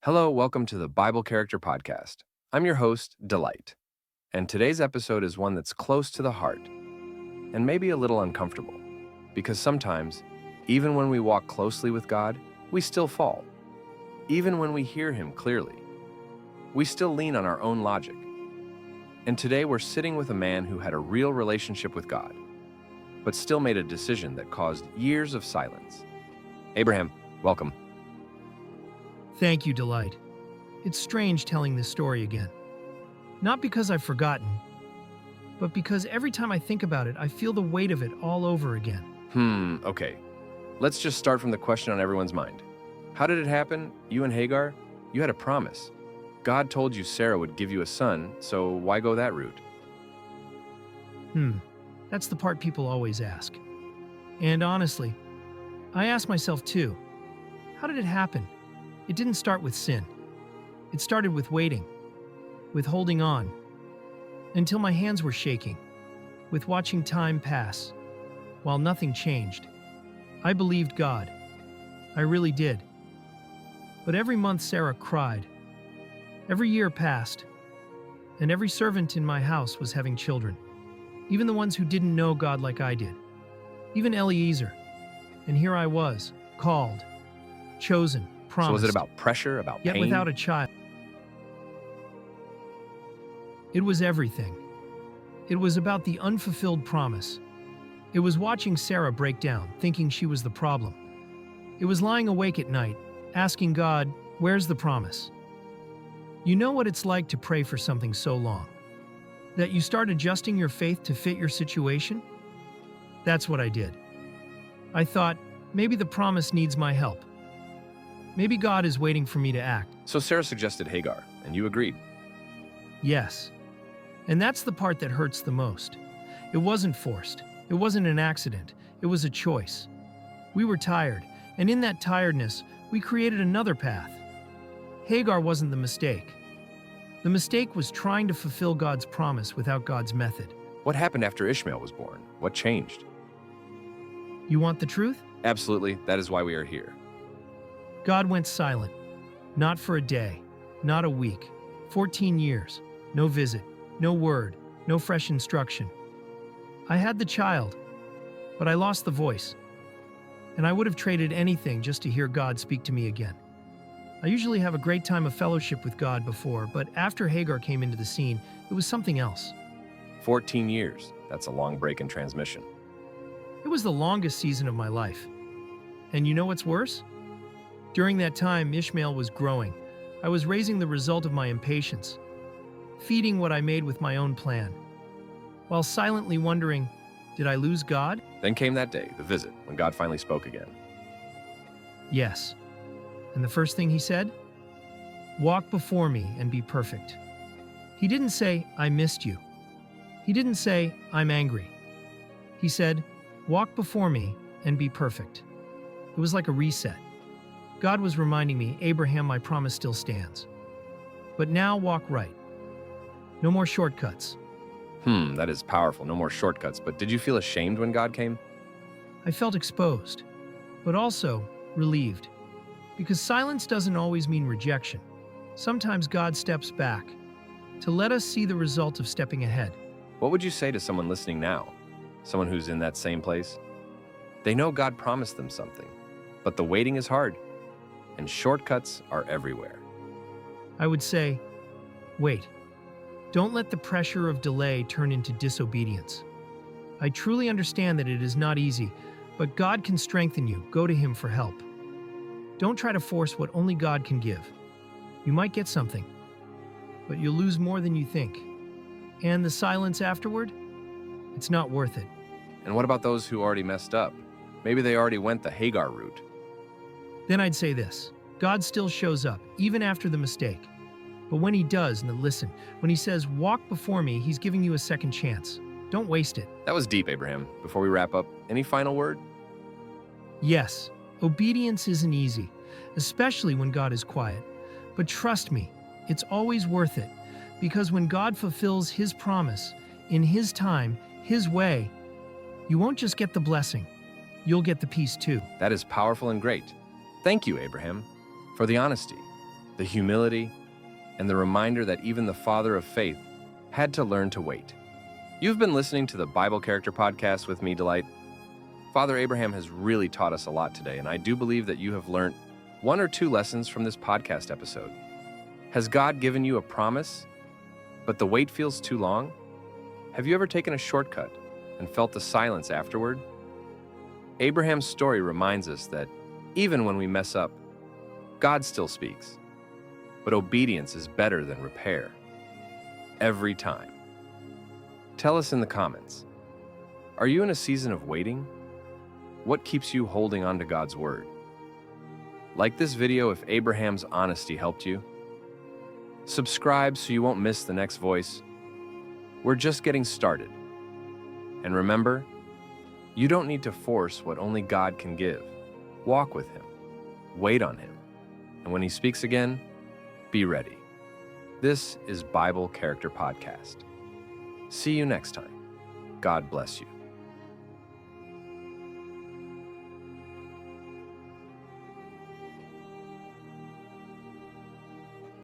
Hello, welcome to the Bible Character Podcast. I'm your host, Delight, and today's episode is one that's close to the heart and maybe a little uncomfortable because sometimes, even when we walk closely with God, we still fall. Even when we hear Him clearly, we still lean on our own logic. And today we're sitting with a man who had a real relationship with God, but still made a decision that caused years of silence. Abraham, welcome. Thank you, Delight. It's strange telling this story again. Not because I've forgotten, but because every time I think about it, I feel the weight of it all over again. Okay. Let's just start from the question on everyone's mind. How did it happen? You and Hagar? You had a promise. God told you Sarah would give you a son, so why go that route? That's the part people always ask. And honestly, I ask myself too, how did it happen? It didn't start with sin. It started with waiting, with holding on, until my hands were shaking, with watching time pass, while nothing changed. I believed God. I really did. But every month Sarah cried. Every year passed, and every servant in my house was having children, even the ones who didn't know God like I did, even Eliezer. And here I was, called, chosen, promised. So was it about pressure, about Yet pain? without a child. It was everything. It was about the unfulfilled promise. It was watching Sarah break down, thinking she was the problem. It was lying awake at night, asking God, where's the promise? You know what it's like to pray for something so long, that you start adjusting your faith to fit your situation? That's what I did. I thought, maybe the promise needs my help. Maybe God is waiting for me to act. So Sarah suggested Hagar, and you agreed. Yes. And that's the part that hurts the most. It wasn't forced. It wasn't an accident. It was a choice. We were tired, and in that tiredness, we created another path. Hagar wasn't the mistake. The mistake was trying to fulfill God's promise without God's method. What happened after Ishmael was born? What changed? You want the truth? Absolutely, that is why we are here. God went silent. Not for a day, not a week. 14 years. No visit, no word, no fresh instruction. I had the child, but I lost the voice. And I would have traded anything just to hear God speak to me again. I usually have a great time of fellowship with God before, but after Hagar came into the scene, it was something else. 14 years. That's a long break in transmission. It was the longest season of my life. And you know what's worse? During that time, Ishmael was growing. I was raising the result of my impatience, feeding what I made with my own plan, while silently wondering, did I lose God? Then came that day, the visit, when God finally spoke again. Yes. And the first thing He said? Walk before me and be perfect. He didn't say, I missed you. He didn't say, I'm angry. He said, walk before me and be perfect. It was like a reset. God was reminding me, Abraham, my promise still stands. But now walk right. No more shortcuts. That is powerful. No more shortcuts. But did you feel ashamed when God came? I felt exposed, but also relieved. Because silence doesn't always mean rejection. Sometimes God steps back to let us see the result of stepping ahead. What would you say to someone listening now? Someone who's in that same place? They know God promised them something, but the waiting is hard, and shortcuts are everywhere. I would say, wait. Don't let the pressure of delay turn into disobedience. I truly understand that it is not easy, but God can strengthen you. Go to Him for help. Don't try to force what only God can give. You might get something, but you'll lose more than you think. And the silence afterward? It's not worth it. And what about those who already messed up? Maybe they already went the Hagar route. Then I'd say this. God still shows up, even after the mistake. But when He does, and listen, when He says, walk before me, He's giving you a second chance. Don't waste it. That was deep, Abraham. Before we wrap up, any final word? Yes, obedience isn't easy, especially when God is quiet. But trust me, it's always worth it, because when God fulfills His promise, in His time, His way, you won't just get the blessing, you'll get the peace too. That is powerful and great. Thank you, Abraham, for the honesty, the humility, and the reminder that even the father of faith had to learn to wait. You've been listening to the Bible Character Podcast with me, Delight. Father Abraham has really taught us a lot today, and I do believe that you have learned one or two lessons from this podcast episode. Has God given you a promise, but the wait feels too long? Have you ever taken a shortcut and felt the silence afterward? Abraham's story reminds us that even when we mess up, God still speaks. But obedience is better than repair. Every time. Tell us in the comments. Are you in a season of waiting? What keeps you holding on to God's word? Like this video if Abraham's honesty helped you. Subscribe so you won't miss the next voice. We're just getting started. And remember, you don't need to force what only God can give. Walk with Him. Wait on Him. And when He speaks again, be ready. This is Bible Character Podcast. See you next time. God bless you.